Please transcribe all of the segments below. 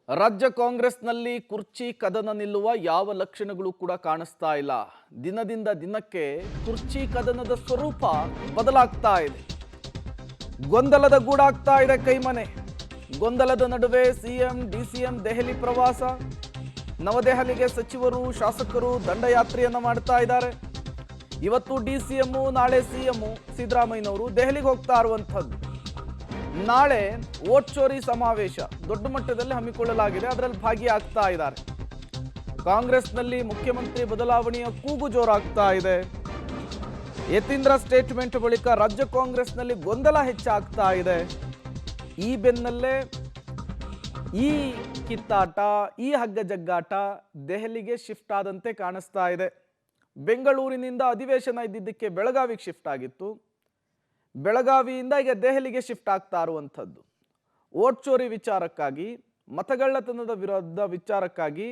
ರಾಜ್ಯ ಕಾಂಗ್ರೆಸ್ನಲ್ಲಿ ಕುರ್ಚಿ ಕದನ ನಿಲ್ಲುವ ಯಾವ ಲಕ್ಷಣಗಳು ಕೂಡ ಕಾಣಿಸ್ತಾ ಇಲ್ಲ. ದಿನದಿಂದ ದಿನಕ್ಕೆ ಕುರ್ಚಿ ಕದನದ ಸ್ವರೂಪ ಬದಲಾಗ್ತಾ ಇದೆ. ಗೊಂದಲದ ಗೂಡಾಗ್ತಾ ಇದೆ ಕೈಮನೆ. ಗೊಂದಲದ ನಡುವೆ ಸಿಎಂ ಡಿಸಿಎಂ ದೆಹಲಿ ಪ್ರವಾಸ. ನವದೆಹಲಿಗೆ ಸಚಿವರು ಶಾಸಕರು ದಂಡಯಾತ್ರೆಯನ್ನ ಮಾಡ್ತಾ ಇದ್ದಾರೆ. ಇವತ್ತು ಡಿಸಿಎಂ, ನಾಳೆ ಸಿಎಂ ಸಿದ್ದರಾಮಯ್ಯನವರು ದೆಹಲಿಗೆ ಹೋಗ್ತಾ ಇರುವಂಥದ್ದು. ನಾಳೆ ವೋಟ್ ಚೋರಿ ಸಮಾವೇಶ ದೊಡ್ಡ ಮಟ್ಟದಲ್ಲಿ ಹಮ್ಮಿಕೊಳ್ಳಲಾಗಿದೆ. ಅದರಲ್ಲಿ ಭಾಗಿಯಾಗ್ತಾ ಇದ್ದಾರೆ. ಕಾಂಗ್ರೆಸ್ನಲ್ಲಿ ಮುಖ್ಯಮಂತ್ರಿ ಬದಲಾವಣೆಯ ಕೂಗು ಜೋರಾಗ್ತಾ ಇದೆ. ಯತೀಂದ್ರ ಸ್ಟೇಟ್ಮೆಂಟ್ ಬಳಿಕ ರಾಜ್ಯ ಕಾಂಗ್ರೆಸ್ನಲ್ಲಿ ಗೊಂದಲ ಹೆಚ್ಚಾಗ್ತಾ ಇದೆ. ಈ ಬೆನ್ನಲ್ಲೇ ಈ ಕಿತ್ತಾಟ, ಈ ಹಗ್ಗ ಜಗ್ಗಾಟ ದೆಹಲಿಗೆ ಶಿಫ್ಟ್ ಆದಂತೆ ಕಾಣಿಸ್ತಾ ಇದೆ. ಬೆಂಗಳೂರಿನಿಂದ ಅಧಿವೇಶನ ಇದ್ದಿದ್ದಕ್ಕೆ ಬೆಳಗಾವಿಗೆ ಶಿಫ್ಟ್ ಆಗಿತ್ತು. ಬೆಳಗಾವಿಯಿಂದ ಈಗ ದೆಹಲಿಗೆ ಶಿಫ್ಟ್ ಆಗ್ತಾ ಇರುವಂಥದ್ದು. ವೋಟ್ ಚೋರಿ ವಿಚಾರಕ್ಕಾಗಿ, ಮತಗಳ್ಳತನದ ವಿರುದ್ಧ ವಿಚಾರಕ್ಕಾಗಿ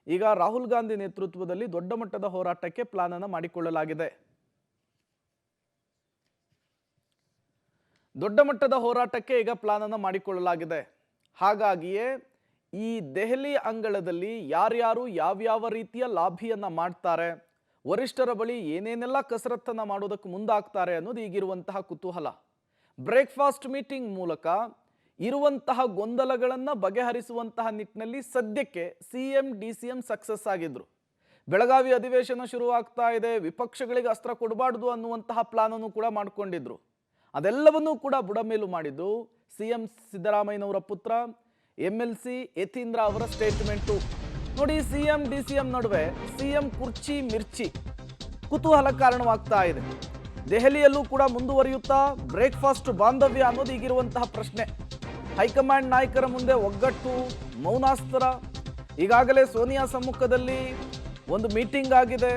ಈಗ ರಾಹುಲ್ ಗಾಂಧಿ ನೇತೃತ್ವದಲ್ಲಿ ದೊಡ್ಡ ಮಟ್ಟದ ಹೋರಾಟಕ್ಕೆ ಪ್ಲಾನ್ ಅನ್ನು ಮಾಡಿಕೊಳ್ಳಲಾಗಿದೆ. ದೊಡ್ಡ ಮಟ್ಟದ ಹೋರಾಟಕ್ಕೆ ಈಗ ಪ್ಲಾನ್ ಅನ್ನು ಮಾಡಿಕೊಳ್ಳಲಾಗಿದೆ. ಹಾಗಾಗಿಯೇ ಈ ದೆಹಲಿ ಅಂಗಳದಲ್ಲಿ ಯಾರ್ಯಾರು ಯಾವ್ಯಾವ ರೀತಿಯ ಲಾಭಿಯನ್ನ ಮಾಡ್ತಾರೆ, ವರಿಷ್ಠರ ಬಳಿ ಏನೇನೆಲ್ಲ ಕಸರತ್ತನ್ನ ಮಾಡೋದಕ್ಕೆ ಮುಂದಾಗ್ತಾರೆ ಅನ್ನೋದು ಈಗಿರುವಂತಹ ಕುತೂಹಲ. ಬ್ರೇಕ್ಫಾಸ್ಟ್ ಮೀಟಿಂಗ್ ಮೂಲಕ ಇರುವಂತಹ ಗೊಂದಲಗಳನ್ನು ಬಗೆಹರಿಸುವಂತಹ ನಿಟ್ಟಿನಲ್ಲಿ ಸದ್ಯಕ್ಕೆ ಸಿಎಂ ಡಿಸಿಎಂ ಸಕ್ಸಸ್ ಆಗಿದ್ರು. ಬೆಳಗಾವಿ ಅಧಿವೇಶನ ಶುರುವಾಗ್ತಾ ಇದೆ, ವಿಪಕ್ಷಗಳಿಗೆ ಅಸ್ತ್ರ ಕೊಡಬಾರ್ದು ಅನ್ನುವಂತಹ ಪ್ಲಾನ್ ಅನ್ನು ಕೂಡ ಮಾಡಿಕೊಂಡಿದ್ರು. ಅದೆಲ್ಲವನ್ನೂ ಕೂಡ ಬುಡಮೇಲು ಮಾಡಿದ್ದು ಸಿಎಂ ಸಿದ್ದರಾಮಯ್ಯನವರ ಪುತ್ರ MLC ಯತೀಂದ್ರ ಅವರ ಸ್ಟೇಟ್ಮೆಂಟು. ನೋಡಿ, ಸಿಎಂ ಡಿಸಿಎಂ ನಡುವೆ ಸಿಎಂ ಕುರ್ಚಿ ಮಿರ್ಚಿ ಕುತೂಹಲ ಕಾರಣವಾಗ್ತಾ ಇದೆ. ದೆಹಲಿಯಲ್ಲೂ ಕೂಡ ಮುಂದುವರಿಯುತ್ತಾ ಬ್ರೇಕ್ಫಾಸ್ಟ್ ಬಾಂಧವ್ಯ ಅನ್ನೋದು ಈಗಿರುವಂತಹ ಪ್ರಶ್ನೆ. ಹೈಕಮಾಂಡ್ ನಾಯಕರ ಮುಂದೆ ಒಗ್ಗಟ್ಟು, ಮೌನಾಸ್ತರ. ಈಗಾಗಲೇ ಸೋನಿಯಾ ಸಮ್ಮುಖದಲ್ಲಿ ಒಂದು ಮೀಟಿಂಗ್ ಆಗಿದೆ.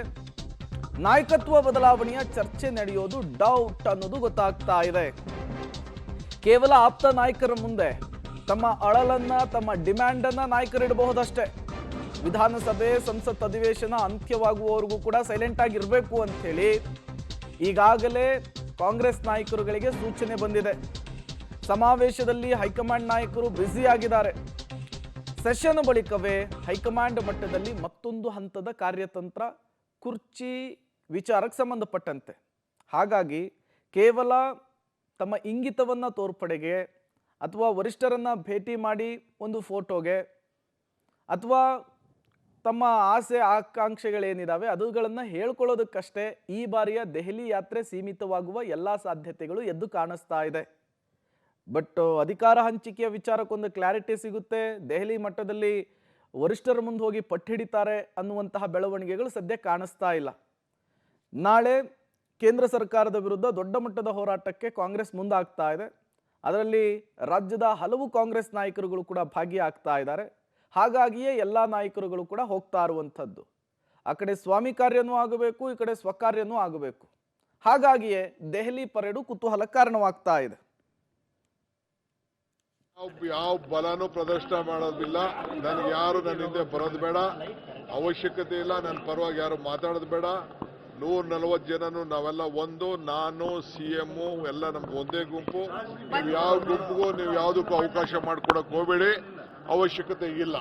ನಾಯಕತ್ವ ಬದಲಾವಣೆಯ ಚರ್ಚೆ ನಡೆಯೋದು ಡೌಟ್ ಅನ್ನೋದು ಗೊತ್ತಾಗ್ತಾ ಇದೆ. ಕೇವಲ ಆಪ್ತ ನಾಯಕರ ಮುಂದೆ ತಮ್ಮ ಅಳಲನ್ನ, ತಮ್ಮ ಡಿಮ್ಯಾಂಡ್ ಅನ್ನ ನಾಯಕರಿಡಬಹುದಷ್ಟೇ. ವಿಧಾನಸಭೆ ಸಂಸತ್ ಅಧಿವೇಶನ ಅಂತ್ಯವಾಗುವವರೆಗೂ ಕೂಡ ಸೈಲೆಂಟ್ ಆಗಿರಬೇಕು ಅಂತ ಹೇಳಿ ಈಗಾಗಲೇ ಕಾಂಗ್ರೆಸ್ ನಾಯಕರುಗಳಿಗೆ ಸೂಚನೆ ಬಂದಿದೆ. ಸಮಾವೇಶದಲ್ಲಿ ಹೈಕಮಾಂಡ್ ನಾಯಕರು ಬ್ಯುಸಿ ಆಗಿದ್ದಾರೆ. ಸೆಷನ್ ಬಳಿಕವೇ ಹೈಕಮಾಂಡ್ ಮಟ್ಟದಲ್ಲಿ ಮತ್ತೊಂದು ಹಂತದ ಕಾರ್ಯತಂತ್ರ ಕುರ್ಚಿ ವಿಚಾರಕ್ಕೆ ಸಂಬಂಧಪಟ್ಟಂತೆ. ಹಾಗಾಗಿ ಕೇವಲ ತಮ್ಮ ಇಂಗಿತವನ್ನ ತೋರ್ಪಡೆಗೆ ಅಥವಾ ವರಿಷ್ಠರನ್ನ ಭೇಟಿ ಮಾಡಿ ಒಂದು ಫೋಟೋಗೆ ಅಥವಾ ತಮ್ಮ ಆಸೆ ಆಕಾಂಕ್ಷೆಗಳೇನಿದಾವೆ ಅದುಗಳನ್ನು ಹೇಳ್ಕೊಳ್ಳೋದಕ್ಕಷ್ಟೇ ಈ ಬಾರಿಯ ದೆಹಲಿ ಯಾತ್ರೆ ಸೀಮಿತವಾಗುವ ಎಲ್ಲ ಸಾಧ್ಯತೆಗಳು ಎದ್ದು ಕಾಣಿಸ್ತಾ ಇದೆ. ಬಟ್ ಅಧಿಕಾರ ಹಂಚಿಕೆಯ ವಿಚಾರಕ್ಕೊಂದು ಕ್ಲಾರಿಟಿ ಸಿಗುತ್ತೆ. ದೆಹಲಿ ಮಟ್ಟದಲ್ಲಿ ವರಿಷ್ಠರ ಮುಂದೆ ಹೋಗಿ ಪಟ್ಟು ಹಿಡಿತಾರೆ ಅನ್ನುವಂತಹ ಬೆಳವಣಿಗೆಗಳು ಸದ್ಯ ಕಾಣಿಸ್ತಾ ಇಲ್ಲ. ನಾಳೆ ಕೇಂದ್ರ ಸರ್ಕಾರದ ವಿರುದ್ಧ ದೊಡ್ಡ ಮಟ್ಟದ ಹೋರಾಟಕ್ಕೆ ಕಾಂಗ್ರೆಸ್ ಮುಂದಾಗ್ತಾ ಇದೆ. ಅದರಲ್ಲಿ ರಾಜ್ಯದ ಹಲವು ಕಾಂಗ್ರೆಸ್ ನಾಯಕರುಗಳು ಕೂಡ ಭಾಗಿಯಾಗ್ತಾ ಇದ್ದಾರೆ. ಹಾಗಾಗಿಯೇ ಎಲ್ಲ ನಾಯಕರುಗಳು ಕೂಡ ಹೋಗ್ತಾ ಇರುವಂಥದ್ದು. ಆ ಕಡೆ ಸ್ವಾಮಿ ಕಾರ್ಯನೂ ಆಗಬೇಕು, ಈ ಕಡೆ ಸ್ವಕಾರ್ಯನೂ ಆಗಬೇಕು. ಹಾಗಾಗಿಯೇ ದೆಹಲಿ ಪರೇಡು ಕುತೂಹಲ ಕಾರಣವಾಗ್ತಾ ಇದೆ. ಯಾವ ಬಲನೂ ಪ್ರದರ್ಶನ ಮಾಡೋದಿಲ್ಲ. ನನಗೆ ಯಾರು ನನ್ನ ಹಿಂದೆ ಬರೋದು ಬೇಡ, ಅವಶ್ಯಕತೆ ಇಲ್ಲ. ನನ್ನ ಪರವಾಗಿ ಯಾರು ಮಾತಾಡೋದು ಬೇಡ. 140 ಜನನು ನಾವೆಲ್ಲ ಒಂದು, ನಾನು ಸಿಎಂ ಎಲ್ಲ ನಮ್ಗೆ ಒಂದೇ ಗುಂಪು. ನೀವು ಯಾವ ಗುಂಪಿಗೂ ನೀವು ಯಾವುದಕ್ಕೂ ಅವಕಾಶ ಮಾಡ್ಕೊಡಕ್ ಹೋಗಬೇಡಿ, ಅವಶ್ಯಕತೆ ಇಲ್ಲ.